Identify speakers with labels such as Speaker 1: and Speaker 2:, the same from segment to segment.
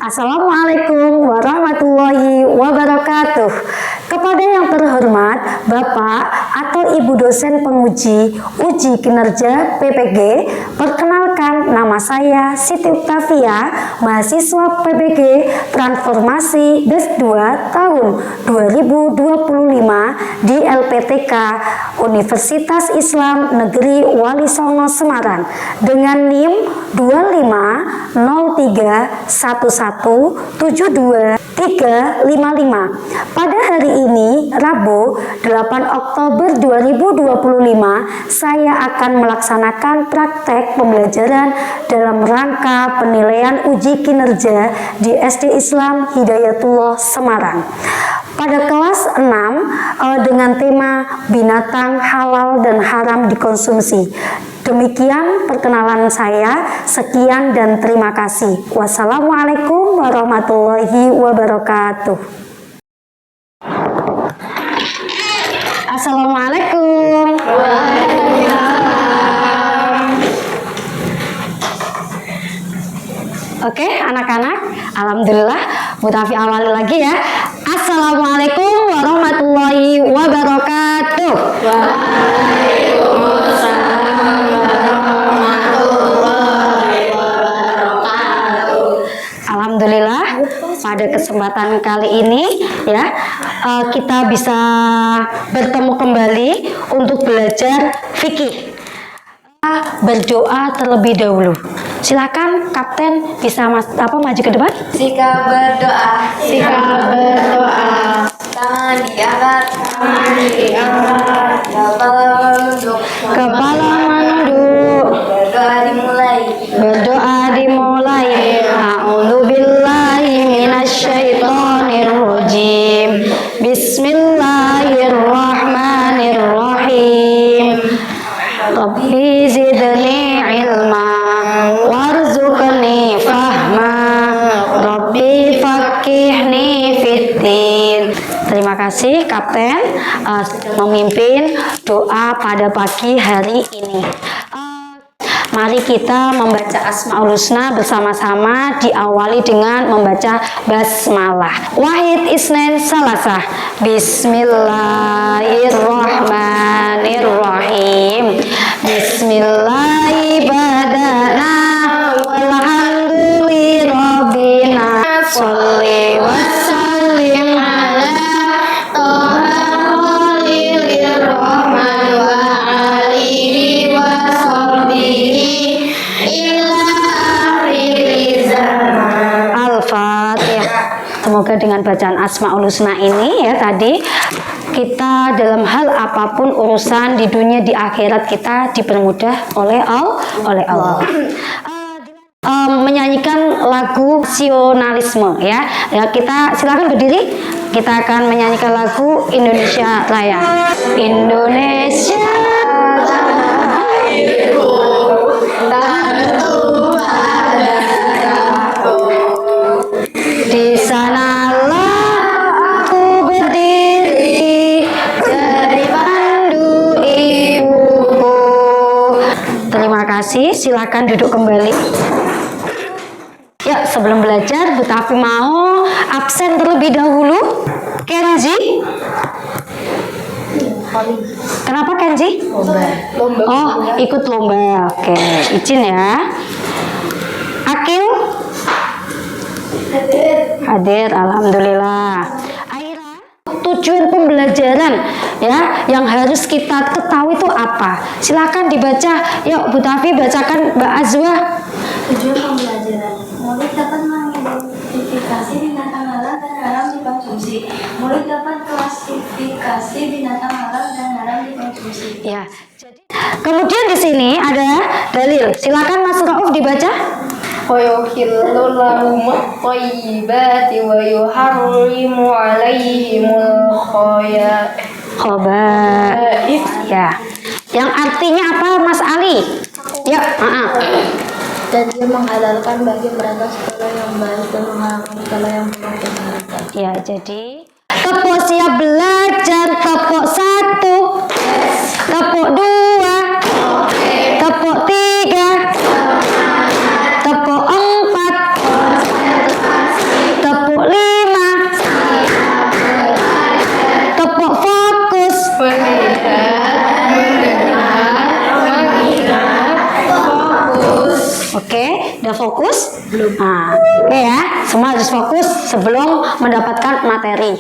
Speaker 1: Assalamualaikum warahmatullahi wabarakatuh. Kepada yang terhormat Bapak atau Ibu dosen penguji uji kinerja PPG, perkenalkan nama saya Siti Oktavia, mahasiswa PPG Transformasi DES 2 tahun 2025 di LPTK Universitas Islam Negeri Wali Songo Semarang dengan NIM 25031172 355. Pada hari ini, Rabu 8 Oktober 2025, saya akan melaksanakan praktek pembelajaran dalam rangka penilaian uji kinerja di SD Islam Hidayatullah Semarang. Pada kelas 6 dengan tema binatang halal dan haram dikonsumsi. Demikian perkenalan saya. Sekian dan terima kasih. Wassalamualaikum warahmatullahi wabarakatuh. Assalamualaikum. Oke, anak-anak, alhamdulillah, Bu Tafi awali lagi ya. Assalamualaikum warahmatullahi wabarakatuh. Waalaikumsalam warahmatullahi wabarakatuh. Alhamdulillah, pada kesempatan kali ini ya kita bisa bertemu kembali untuk belajar fikih. Berdoa terlebih dahulu. Silakan Kapten bisa maju ke depan.
Speaker 2: Sikap berdoa, tangan diangkat,
Speaker 1: Kepala menunduk.
Speaker 2: berdoa dimulai.
Speaker 1: A'udzubillahi minasyaitonir rajim. Bismillahirrahmanirrahim. Rabbi zidni ilma warzuqni fahma. Rabbi fakihni fiddin. Terima kasih Kapten memimpin doa pada pagi hari ini. Mari kita membaca Asmaul Husna bersama-sama, diawali dengan membaca basmalah. Wahid Isnen Salasah. Bismillahirrahmanirrahim. Bismillahibadana walhamdulillahirrabbilina. Sholli wassalim ala toha khalilirrahman wa alihi wa sahbihi ila akhir zaman. Al-Fatihah. Semoga dengan bacaan Asmaul Husna ini ya tadi kita dalam hal apapun urusan di dunia di akhirat kita dipermudah oleh Allah. Menyanyikan lagu nasionalisme ya. Kita silakan berdiri. Kita akan menyanyikan lagu Indonesia Raya. Indonesia di sanalah aku berdiri jadi pandu ibuku. Terima kasih, silakan duduk kembali. Ya, sebelum belajar Bu Tafi mau absen terlebih dahulu. Kenji? Kenapa Kenji?
Speaker 2: Lomba.
Speaker 1: Oh, ikut lomba. Oke, izin ya. Akil? Hadir, alhamdulillah. Aira, tujuan pembelajaran ya yang harus kita ketahui itu apa? Silakan dibaca. Yuk Bu Tafi bacakan Mbak Azwa.
Speaker 2: Tujuan pembelajaran. Murid dapat mengidentifikasi binatang halal dan haram dikonsumsi. Murid dapat klasifikasi binatang halal dan haram dikonsumsi.
Speaker 1: Ya. Kemudian di sini ada dalil. Silakan Mas Rauf dibaca.
Speaker 2: Wa yuhillu lahum at-thayyibati wa yuharrimu 'alaihimul
Speaker 1: Khaba'ith. Ya. Yang artinya apa Mas Ali? Ya,
Speaker 2: dan dia menghalalkan bagi mereka segala yang baik dan mengharamkan segala yang buruk dan mereka.
Speaker 1: Ya, jadi tepuk siap belajar. Tepuk 1, tepuk 2, tepuk 3, tepuk 4, Sudah fokus? Belum. Nah, oke ya, semua harus fokus sebelum mendapatkan materi.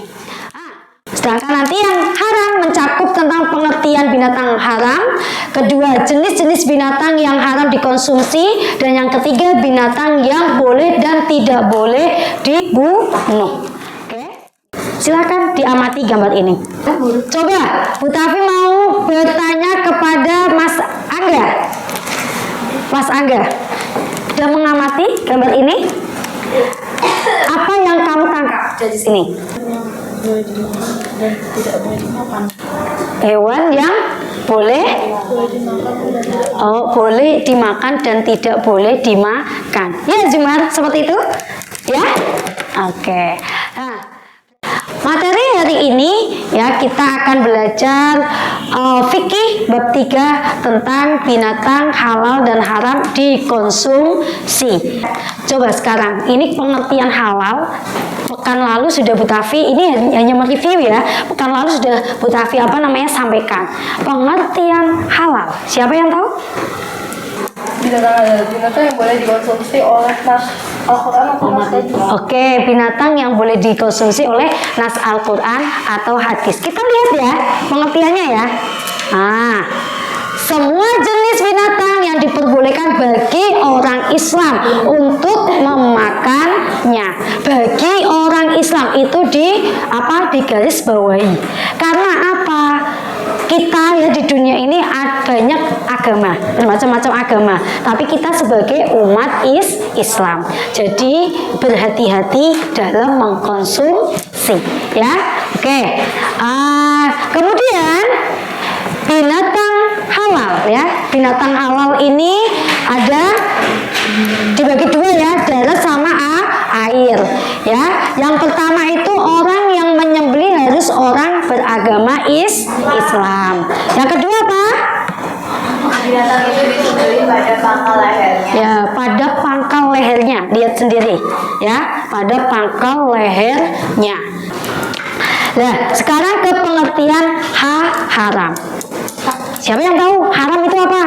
Speaker 1: Sedangkan nanti yang haram mencakup tentang pengertian binatang haram, kedua jenis-jenis binatang yang haram dikonsumsi, dan yang ketiga binatang yang boleh dan tidak boleh dibunuh. Oke, silakan diamati gambar ini. Coba Bu Tafi mau bertanya kepada Mas Angga. Mas Angga, sudah mengamati gambar ini? Apa yang kamu tangkap dari sini?
Speaker 2: Boleh dimakan dan tidak boleh dimakan.
Speaker 1: Hewan yang boleh boleh dimakan dan tidak boleh dimakan. Ya Jumar, seperti itu? Ya? Oke. Nah, materi hari ini ya kita akan belajar fikih bab 3 tentang binatang halal dan haram dikonsumsi. Coba sekarang ini pengertian halal. Pekan lalu sudah Bu Tafi, ini hanya mereview ya. Pekan lalu sudah Bu Tafi sampaikan pengertian halal. Siapa yang tahu?
Speaker 2: Binatang yang boleh dikonsumsi oleh nas Al-Quran atau nas hadis.
Speaker 1: Oke, binatang yang boleh dikonsumsi oleh nas Al-Quran atau hadis. Kita lihat ya pengertiannya ya. Semua jenis binatang yang diperbolehkan bagi orang Islam untuk memakannya. Bagi orang Islam itu digaris bawahi. Karena apa? Kita ya di dunia ini banyak agama, bermacam-macam agama. Tapi kita sebagai umat Islam, jadi berhati-hati dalam mengkonsumsi, ya. Oke. Kemudian binatang halal ya. Binatang halal ini ada dibagi dua ya, darat sama air ya. Yang pertama itu orang yang menyembelih harus orang beragama Islam. Yang kedua apa?
Speaker 2: Binatang itu disembelih pada pangkal lehernya.
Speaker 1: Ya, pada pangkal lehernya. Lihat sendiri ya, pada pangkal lehernya. Nah, sekarang ke pengertian haram. Siapa yang tahu haram itu apa?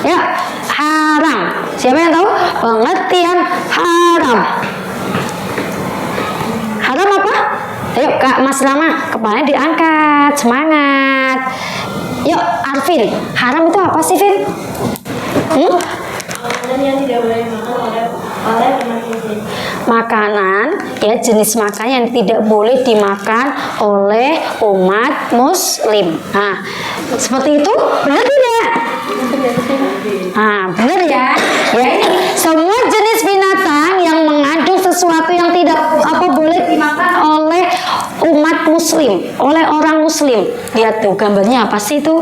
Speaker 1: Ya, haram. Siapa yang tahu pengertian haram? Haram apa? Ayo Kak Mas Rama, kepalanya diangkat, semangat. Yuk Arvin, haram itu apa sih Vin?
Speaker 2: Makanan yang tidak boleh dimakan oleh umat muslim.
Speaker 1: Makanan ya, jenis makanan yang tidak boleh dimakan oleh umat muslim. Nah, seperti itu benar tidak? Benar ya. Ya, semua jenis binatang yang mengandung sesuatu yang tidak boleh dimakan oleh umat muslim, oleh orang muslim. Lihat tuh gambarnya apa sih itu?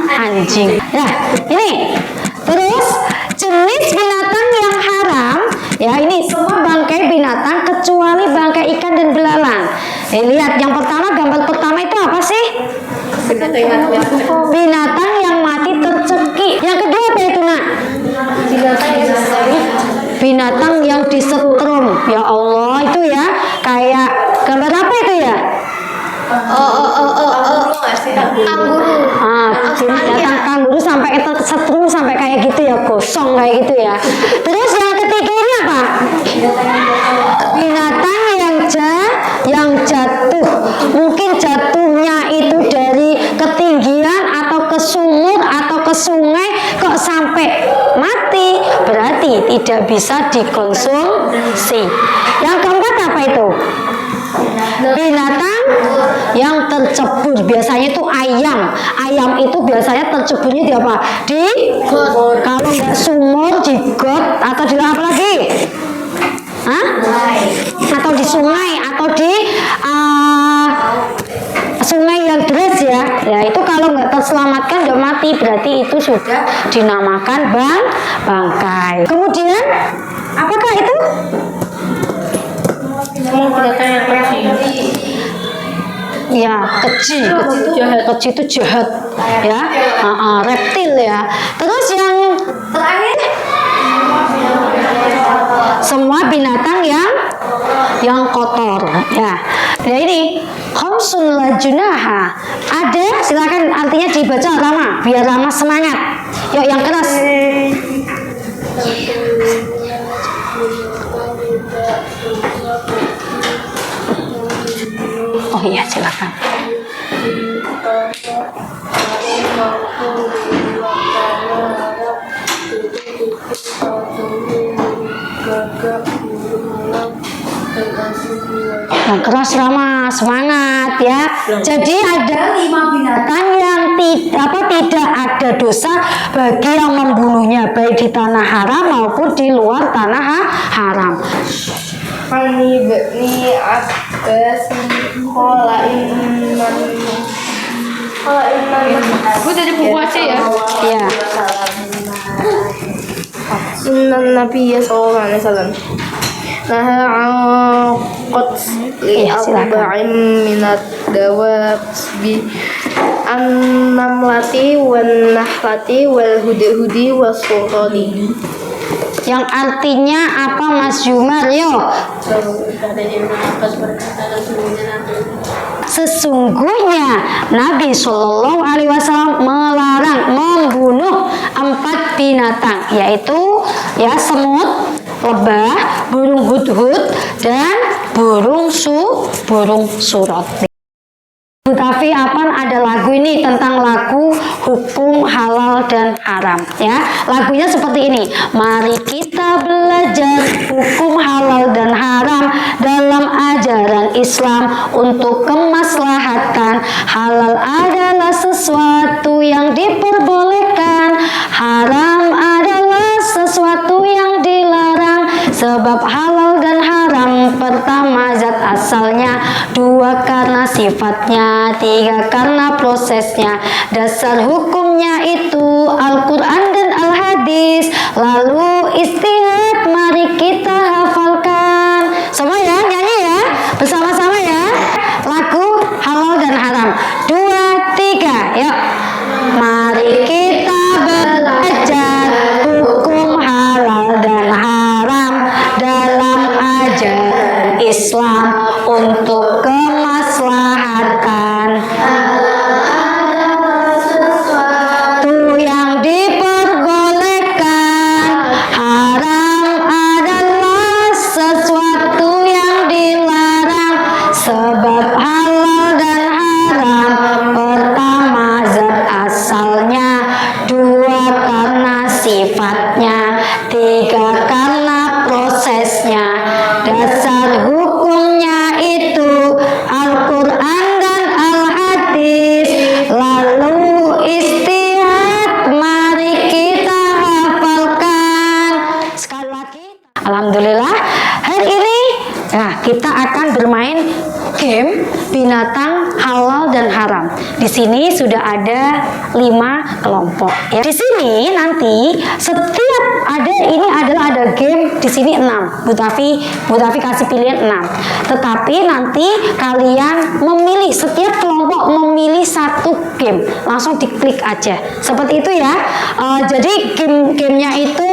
Speaker 1: Anjing. Nah, ini terus jenis binatang yang haram ya, ini semua bangkai binatang kecuali bangkai ikan dan belalang. Lihat yang pertama, gambar pertama itu apa sih? Binatang yang mati tercekik. Yang kedua apa itu nak? Binatang yang disetrum. Ya Allah, itu ya kayak gambar apa itu ya? Binatang kanguru sampai tersetrum sampai kayak gitu ya, gosong kayak gitu ya. Terus yang ketiga ini apa? Binatang yang jatuh. Mungkin jatuhnya itu dari ketinggian atau ke sumur atau ke sungai kok sampai mati, berarti tidak bisa dikonsumsi. Yang keempat apa itu? Binatang yang tercebur, biasanya itu ayam. Ayam itu biasanya terceburnya di apa? Di got. Kalau nggak sumur, di got atau di apa lagi? Atau di sungai atau di sungai yang deras ya. Ya itu kalau nggak terselamatkan udah mati, berarti itu sudah dinamakan bangkai. Kemudian apakah itu?
Speaker 2: Binatang yang kecil.
Speaker 1: Ya, kecil itu jahat ya. Reptil ya. Terus yang terakhir, semua binatang yang kotor ya. Ya ini khamsun la junaha. Ada, silakan artinya dibaca Rama biar Rama semangat. Yuk yang keras. Oh iya, silakan. Yang keras Rama, semangat ya. Jadi ada 5 binatang yang tidak ada dosa bagi yang membunuhnya, baik di tanah haram maupun di luar tanah haram.
Speaker 2: Ani Bani Abbas Kola Iman
Speaker 3: Gue dari buku aja ya.
Speaker 1: Ya.
Speaker 2: Inna Nabiya sallallahu alaihi wasallam naha an qatli arba'in minat dawab bi an-namlati wan nahlati wal hudi was-sultani.
Speaker 1: Yang artinya apa Mas Jumar? Yuk. Sesungguhnya Nabi Shallallahu Alaihi Wasallam melarang membunuh 4 binatang, yaitu ya semut, lebah, burung hudhud, dan burung surot. Tapi apa ada lagu ini tentang lagu hukum halal dan haram ya. Lagunya seperti ini. Mari kita belajar hukum halal dan haram dalam ajaran Islam untuk kemaslahatan. Halal adalah sesuatu yang diperbolehkan, haram adalah sesuatu yang dilarang. Sebab halal dan haram, pertama zat asalnya, 2 karena sifatnya, 3 karena prosesnya, dasar hukumnya itu Al-Quran dan Al-Hadis, lalu istihad mari kita hafalkan. Semua ya, nyanyi ya, bersama-sama ya. Lagu halal dan haram, 2, 3, yuk. Mari kita belajar hukum halal dan haram dalam ajaran Islam untuk kemaslahatan. Sesuatu yang diperbolehkan, haram adalah sesuatu yang dilarang. Sebab halal dan haram, pertama zat asalnya, 2 karena sifatnya, 3 karena prosesnya, dasar hukumnya itu Al-Quran dan Al-Hadis, lalu istihad mari kita hafalkan. Sekali lagi, alhamdulillah hari ini ya, kita akan bermain game binatang halal dan haram. Di sini sudah ada 5 kelompok ya. Di sini nanti setiap ini adalah ada game di sini 6. Bu Tafi kasih pilihan 6. Tetapi nanti kalian memilih, setiap kelompok memilih 1 game. Langsung diklik aja. Seperti itu ya. Jadi gamenya itu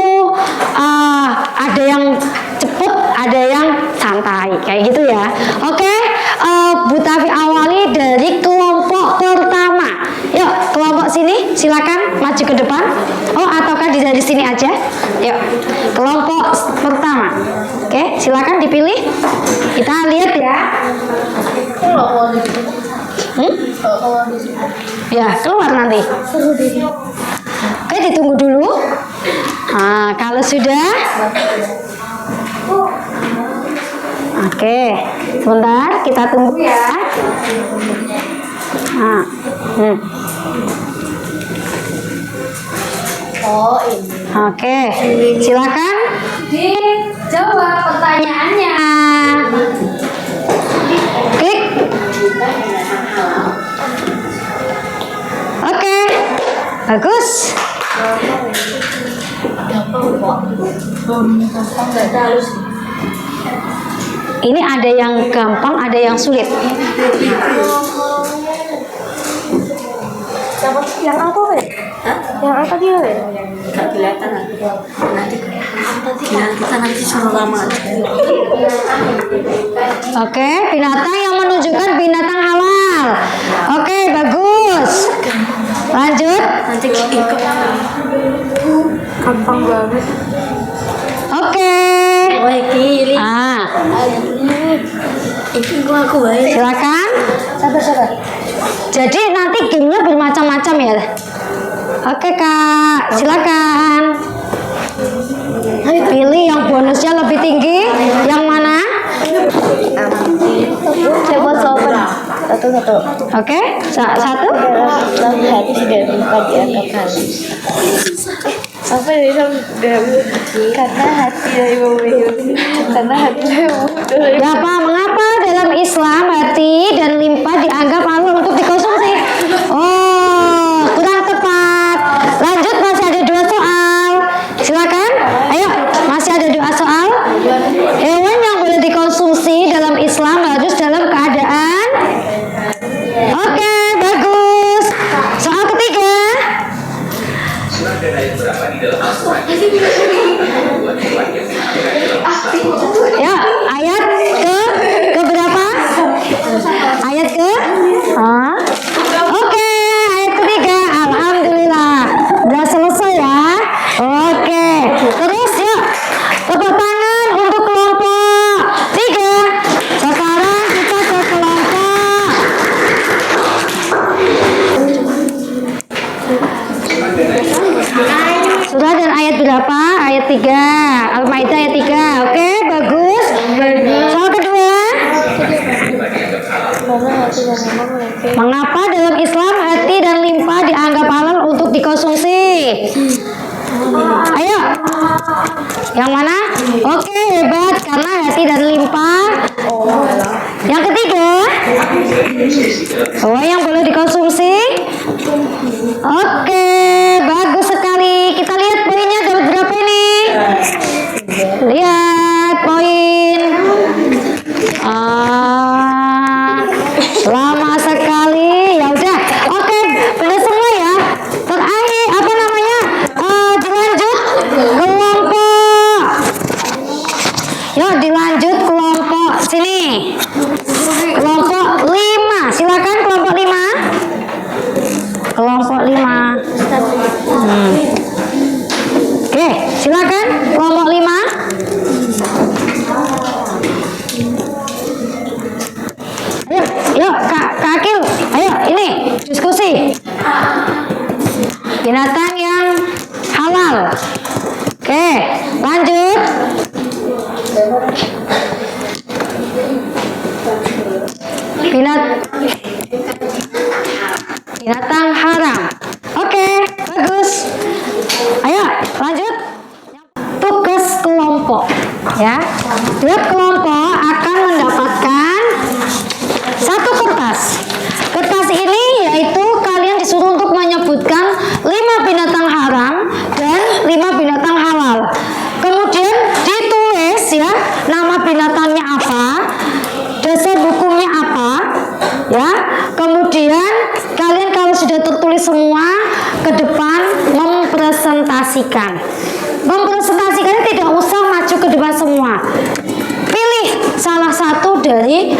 Speaker 1: ada yang cepet, ada yang santai kayak gitu ya. Oke, Bu Tafi awali dari kelompok pertama. Yuk, kelompok sini silakan maju ke depan. Oh, ataukah dari sini aja? Yuk, kelompok pertama. Oke, silakan dipilih. Kita lihat ya. Ya, keluar nanti. Oke, ditunggu dulu. Nah, kalau sudah. Oke, sebentar kita tunggu ya. Nah,
Speaker 2: Oh, ini.
Speaker 1: Oke, silakan dijawab pertanyaannya. Klik. Oke, bagus. Ini ada yang gampang, ada yang sulit.
Speaker 2: Yang apa, Wei? Yang apa dia, Wei?
Speaker 3: Nggak kelihatan nanti kita nanti suruh lama aja.
Speaker 1: Oke, binatang yang menunjukkan binatang halal. Oke, bagus. Lanjut.
Speaker 3: Nanti ikut.
Speaker 2: Gampang banget.
Speaker 1: Oke.
Speaker 3: Oh, ini.
Speaker 1: Ah,
Speaker 3: Ini aku baik.
Speaker 1: silakan.
Speaker 2: Sabar.
Speaker 1: Jadi nanti gamenya bermacam-macam ya. Oke kak, silakan. Pilih yang bonusnya lebih tinggi. Yang mana?
Speaker 2: Coba sopan. Satu.
Speaker 1: Oke, satu.
Speaker 2: Dalam hati sudah lupa dianggap halus. Apa ya karena hati dari karena hati dari
Speaker 1: Ya apa? Mengapa dalam Islam hati dan limpa dianggap halal untuk dikonsumsi? Oh, kurang tepat. Lanjut, masih ada 2 soal. Silakan. Ayo, masih ada 2 soal. Hewan yang boleh dikonsumsi dalam Islam harus dalam keadaan. Oke, bagus. Soal ketiga. Ya, ayat ke berapa? Ayat ke? Oke, ayat ketiga. Alhamdulillah. Udah selesai ya. Oke. Terus yuk. Tepuk tangan untuk kelompok 3. Sekarang kita ke kelompok. Surah dan ayat berapa? Ayat 3. Al-Maidah ayat 3. Oke, bagus. Soal kedua. Mengapa dalam Islam hati dan limpa dianggap halal untuk dikonsumsi? Ayo. Yang mana? Oke, hebat. Karena hati dan limpa. Yang ketiga. Oh, yang boleh dikonsumsi. Oke, bagus sekali. Kita lihat poinnya dapat berapa ini? Lihat poin. Lama sekali. Ya udah. Oke, benar semua ya. Terakhir apa namanya? Dilanjut kelompok. Yuk dilanjut kelompok sini. Kelompok 5. Silakan kelompok 5. Kelompok 5. Oke, silakan kelompok 5. Yuk, Kak Akil. Ayo, ini diskusi. Binatang yang halal. Oke, lanjut. Binatang haram. Oke, bagus. Ayo, lanjut. Tugas kelompok. Ya, tiap kelompok akan mendapatkan 1 kertas. Kertas ini yaitu kalian disuruh untuk menyebutkan 5 binatang haram dan 5 binatang halal. Kemudian ditulis ya nama binatangnya apa, dasar hukumnya apa, ya. Kemudian kalian kalau sudah tertulis semua ke depan mempresentasikan. Mempresentasikan tidak usah maju ke depan semua. Pilih salah satu dari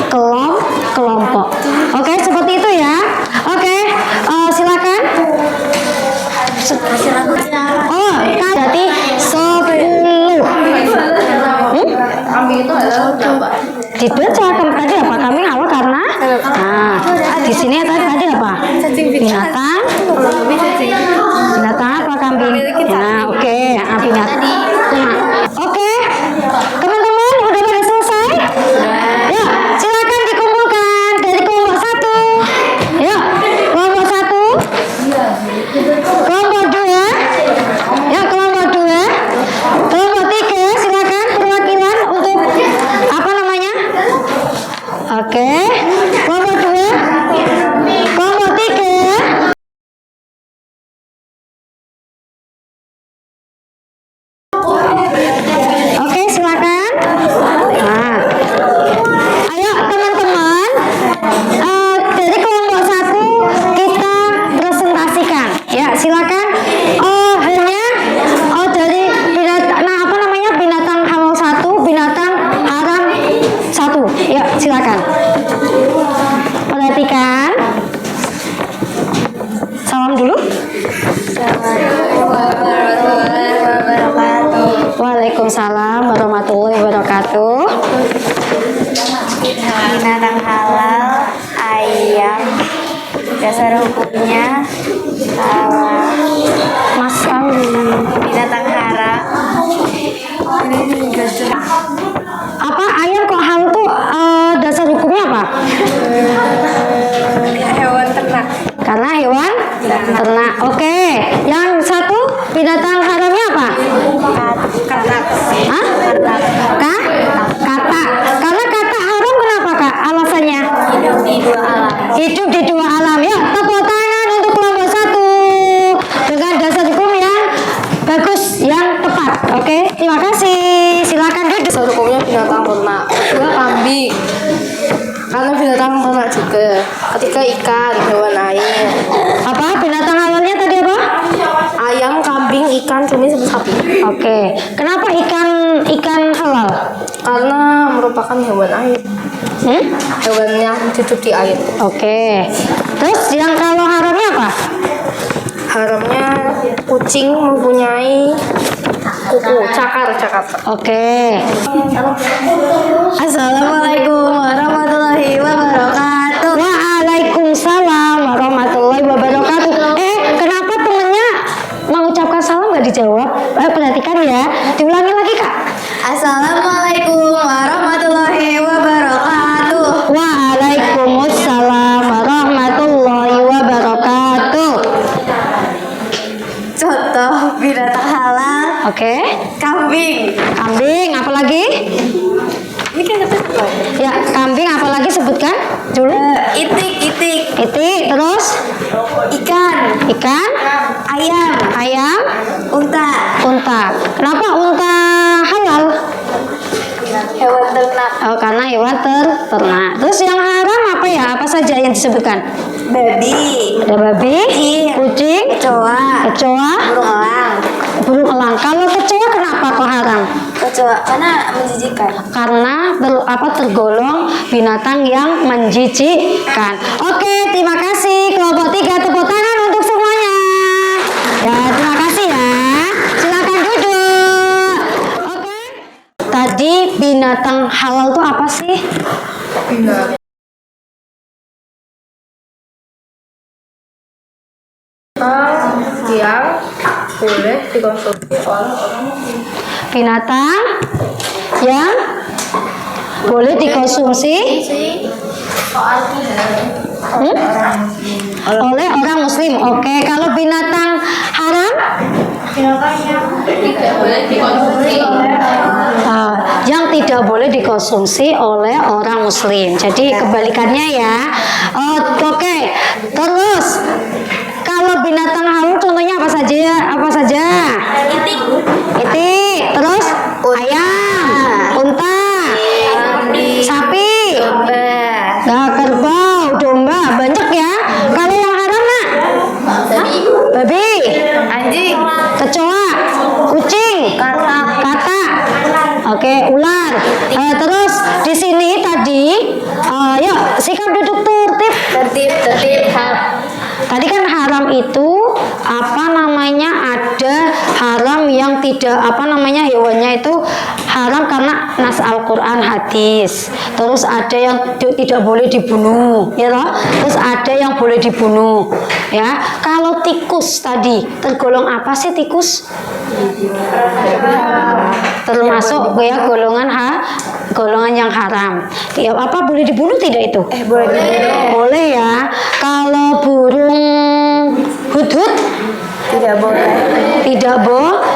Speaker 1: kelompok. Oke, seperti itu ya. Oke, silakan. Oh, kan berarti 10.
Speaker 2: kambing itu adalah berapa?
Speaker 1: Dibaca tadi apa? Kambing awal karena di sini tadi apa? Binatang. Binatang apa kambing? Nah, oke, binatang. Oke, teman-teman udah pada selesai? Ya, silakan dikumpulkan dari kelompok 1. Ya, kelompok 1. Kelompok 2. Ya, kelompok 2. Kelompok 3, silakan perwakilan untuk apa namanya? Oke, kelompok 2. Kelompok 3. Oke, silakan. Nah, ayo teman-teman, dari kelompok 1 kita presentasikan. Ya, Oke, yang satu binatang haramnya apa? Hah? Kata. Karena kata haram kenapa kak? Alasannya? Hidup di dua alam. Ya, tepuk tangan untuk kelompok satu dengan dasar hukum yang bagus, yang tepat. Oke, terima kasih. Silakan duduk.
Speaker 3: Dasar hukumnya binatang ternak. Kedua kambing. Karena binatang ternak juga. Ketiga ikan, hewan air.
Speaker 1: Apa binatang halalnya tadi apa?
Speaker 3: Ayam, kambing, ikan, cumi, sama sapi.
Speaker 1: Oke, kenapa ikan halal?
Speaker 3: Karena merupakan hewan air. Hewan yang hidup di air.
Speaker 1: Oke, terus yang kalau haramnya apa?
Speaker 3: Haramnya kucing mempunyai kuku, cakar.
Speaker 1: Oke.
Speaker 3: Assalamualaikum warahmatullahi wabarakatuh.
Speaker 1: Waalaikumsalam warahmatullahi wabarakatuh. Kenapa temennya mengucapkan salam nggak dijawab? Perhatikan ya, diulangi lagi kak.
Speaker 3: Assalamualaikum warahmatullahi wabarakatuh.
Speaker 1: Waalaikumsalam warahmatullahi wabarakatuh.
Speaker 3: Contoh binatang halal,
Speaker 1: Oke,
Speaker 3: kambing.
Speaker 1: kambing apa lagi?
Speaker 3: Ini kan kata
Speaker 1: Ya, kambing apa lagi sebutkan dulu.
Speaker 3: itik,
Speaker 1: Itik, terus
Speaker 3: ikan,
Speaker 1: ayam,
Speaker 3: unta,
Speaker 1: unta. Kenapa unta halal?
Speaker 3: hewan ternak,
Speaker 1: Karena hewan ternak. Terus yang haram apa ya? Apa saja yang disebutkan?
Speaker 3: babi,
Speaker 1: Ada babi, kucing,
Speaker 3: kecoa,
Speaker 1: kecoa, burung elang. Kalau kecoa kenapa kok haram?
Speaker 3: karena menjijikan.
Speaker 1: Karena tergolong binatang yang menjijikkan. Oke, terima kasih kelompok 3, tepuk tangan untuk semuanya. Ya, terima kasih ya. Silakan duduk. Oke. Tadi binatang halal itu apa sih?
Speaker 3: Yang boleh dikonsumsi oleh orang
Speaker 1: Binatang yang boleh dikonsumsi oleh orang muslim. Oke, kalau binatang haram yang tidak boleh dikonsumsi oleh orang muslim. Jadi kebalikannya ya. Oke. Terus kalau binatang halal contohnya apa saja? Itik. Terus ayam, unta, sapi, kerbau, domba, banyak ya. Kalau yang haram nak? Babi,
Speaker 3: anjing,
Speaker 1: kecoa, kucing, katak. Oke, ular. Terus di sini tadi, yuk sikap duduk
Speaker 3: tertib.
Speaker 1: Tadi kan haram itu ada haram yang tidak hewannya itu haram karena nas Al-Quran hadis. Terus ada yang tidak boleh dibunuh, ya toh? Terus ada yang boleh dibunuh, ya. Kalau tikus tadi tergolong apa sih tikus? Termasuk ya golongan yang haram. Ya, apa boleh dibunuh tidak itu?
Speaker 3: Boleh dibunuh.
Speaker 1: Boleh ya. Kalau burung hudhud
Speaker 3: Tidak boleh.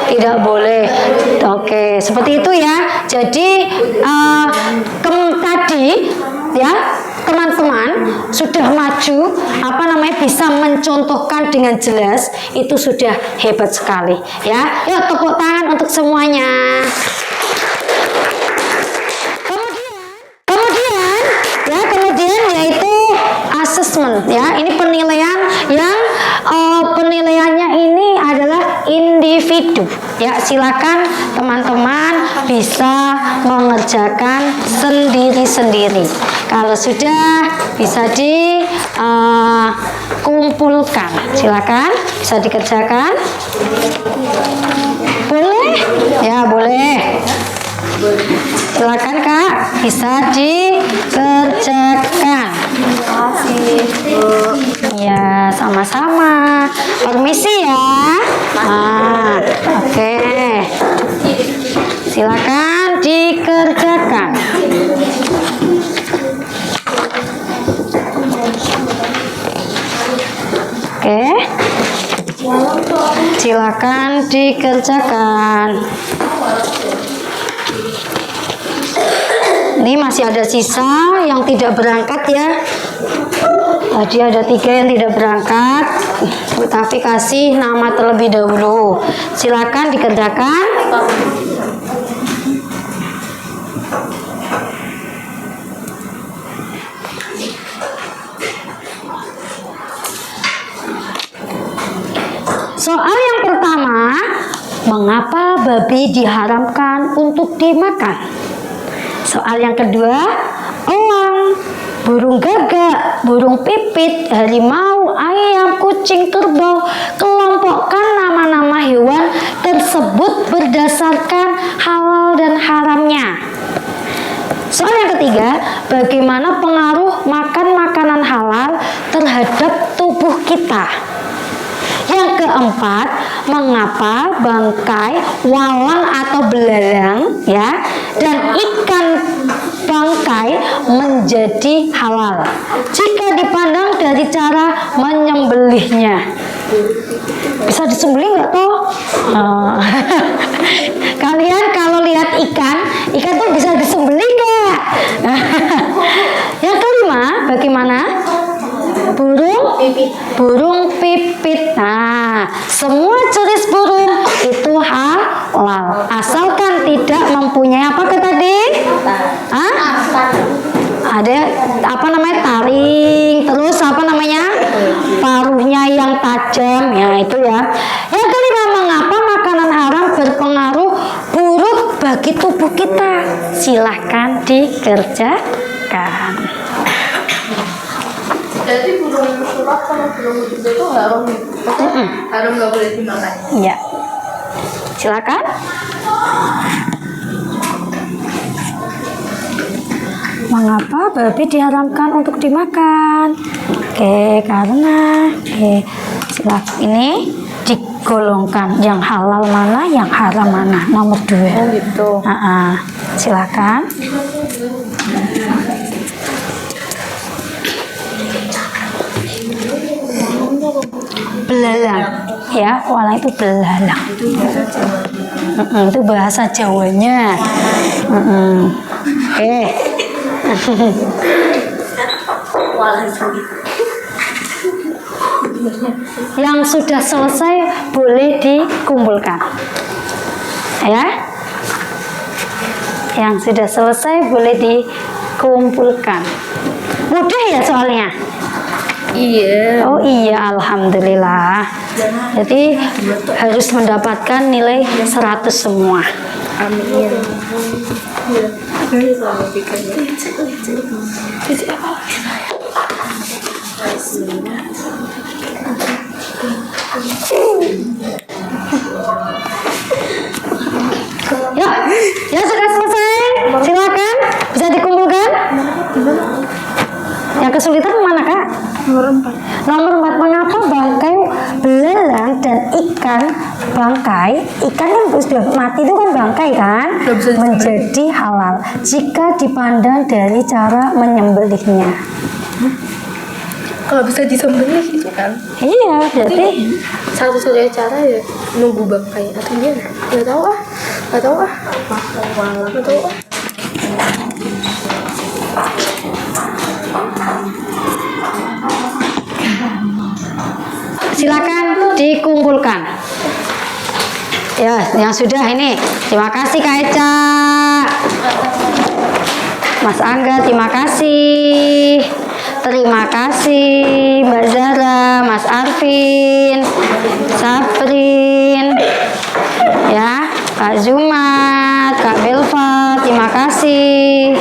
Speaker 1: Tidak boleh. Oke, seperti itu ya. Jadi tadi ya teman-teman sudah maju bisa mencontohkan dengan jelas, itu sudah hebat sekali ya. Yuk tepuk tangan untuk semuanya. Kemudian yaitu assessment ya. Ini penilaian yang penilaiannya ini adalah individu ya. Silakan teman-teman bisa mengerjakan sendiri-sendiri. Kalau sudah bisa dikumpulkan, silakan bisa dikerjakan. Boleh? Ya boleh. Silakan Kak, bisa dikerjakan.
Speaker 3: Terima kasih, Bu.
Speaker 1: Ya, sama-sama. Permisi ya. Oke. Silakan dikerjakan. Oke. Silakan dikerjakan. Ini masih ada sisa yang tidak berangkat ya. Tadi ada 3 yang tidak berangkat. Bu Tafi kasih nama terlebih dahulu. Silakan dikerjakan. Soal yang pertama, mengapa babi diharamkan untuk dimakan? Soal yang kedua, elang, burung gagak, burung pipit, harimau, ayam, kucing, kerbau, kelompokkan nama-nama hewan tersebut berdasarkan halal dan haramnya. Soal yang ketiga, bagaimana pengaruh makan makanan halal terhadap tubuh kita? Yang keempat, mengapa bangkai walang atau belalang ya dan ikan bangkai menjadi halal jika dipandang dari cara menyembelihnya? Bisa disembelih nggak toh? Kalian kalau lihat ikan tuh bisa disembelih nggak? Yang kelima, bagaimana? Burung pipit. Nah, semua jenis burung itu halal asalkan tidak mempunyai apa tadi? Ada apa namanya, taring, terus apa namanya, paruhnya yang tajam ya, itu ya. Yang kelima, mengapa makanan haram berpengaruh buruk bagi tubuh kita? Silahkan dikerjakan.
Speaker 3: Jadi burung sulap sama burung pipit itu haram, haram nggak boleh dimakan.
Speaker 1: Ya, silakan. Mengapa babi diharamkan untuk dimakan? Karena silakan ini digolongkan yang halal mana, yang haram mana, nomor 2.
Speaker 3: Oh gitu.
Speaker 1: Silakan. Belalang ya, walang itu belalang. Itu bahasa Jawanya. Yang sudah selesai boleh dikumpulkan ya. Yang sudah selesai boleh dikumpulkan. Mudah ya soalnya.
Speaker 3: Iya.
Speaker 1: Oh iya, alhamdulillah. Jadi harus mendapatkan nilai 100 semua.
Speaker 3: Amin.
Speaker 1: Ya sudah selesai. Silakan bisa dikumpulkan. Yang kesulitan mana kak? Nomor 4. Mengapa bangkai belalang dan ikan bangkai, ikan kan sudah mati itu kan bangkai kan, menjadi halal jika dipandang dari cara menyembelihnya?
Speaker 3: Kalau bisa disembelih gitu kan?
Speaker 1: Iya, berarti
Speaker 3: satu-satunya cara ya nunggu bangkai atau dia nggak tahu ah.
Speaker 1: silakan dikumpulkan. Ya, yang sudah ini. Terima kasih Kak Eca. Mas Angga, terima kasih. Terima kasih Mbak Zara, Mas Arvin, Saprin, ya, Kak Zumat, Kak Belva, terima kasih.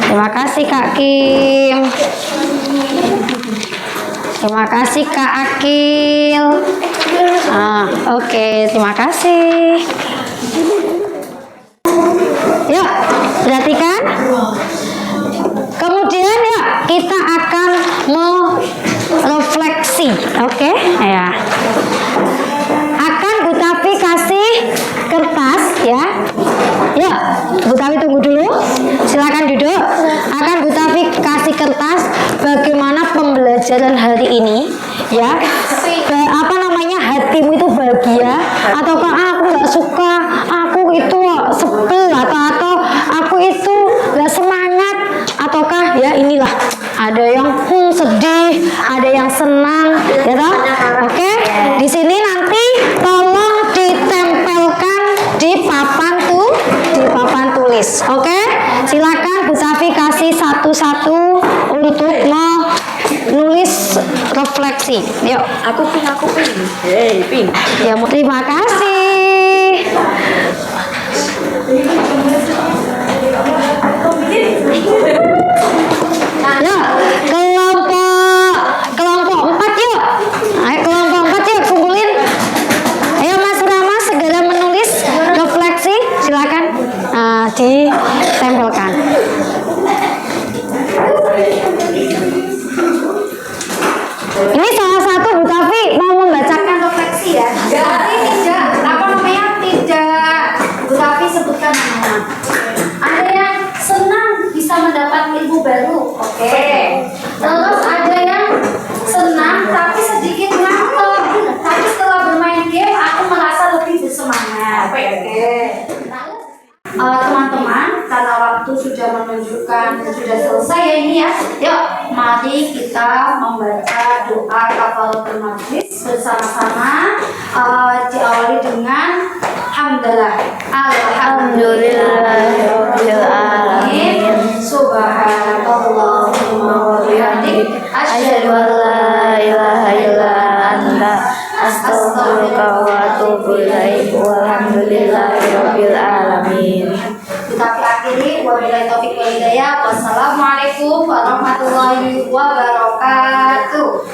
Speaker 1: Terima kasih Kak Kim. Terima kasih Kak Akil. Oke, terima kasih. Yuk, perhatikan. Kemudian ya kita akan merefleksi, oke? Ya. Akan Bu Tafi kasih kertas ya. Ya, Bu Tafi tunggu dulu. Silakan duduk. Akan Bu Tafi kasih kertas bagaimana pembelajaran hari ini ya. Apa namanya, hatimu itu bahagia ataukah aku nggak suka, aku itu sebel atau aku itu nggak semangat, ataukah ya inilah ada yang sedih, ada yang senang, ya toh? Oke, di sini nanti tolong ditempelkan di papan tulis. Oke, silakan Bu Safi kasih satu-satu untuk menulis refleksi. Yuk.
Speaker 3: Aku pin. Hey, pin.
Speaker 1: Ya, terima kasih. Ya, kelompok 4 yuk. Ayo kelompok 4 yuk, kumpulin. Ayo Mas Rama segera menulis refleksi, silakan ditempelkan. Ini salah satu Bu Tafi mau membacakan refleksi ya. Tapi tidak Bu Tafi sebutkan namanya. Ada yang senang bisa mendapat ilmu baru, oke. Terus ada yang senang tapi sedikit ngantuk. Tapi setelah bermain game aku merasa lebih bersemangat. Oke. Teman-teman, karena waktu sudah menunjukkan sudah selesai ya ini ya. Yuk, mari kita membaca doa kafaratul majlis bersama-sama. Diawali dengan hamdalah. Alhamdulillahirabbil alamin. Subhanallahumma wa bihamdihi asyhadu an la ilaha illa anta astaghfiruka wa atubu ilaik. Walhamdulillahirabbil alamin. Kita akhiri wabillahi taufiq wal hidayah. Wassalamualaikum warahmatullahi wabarakatuh.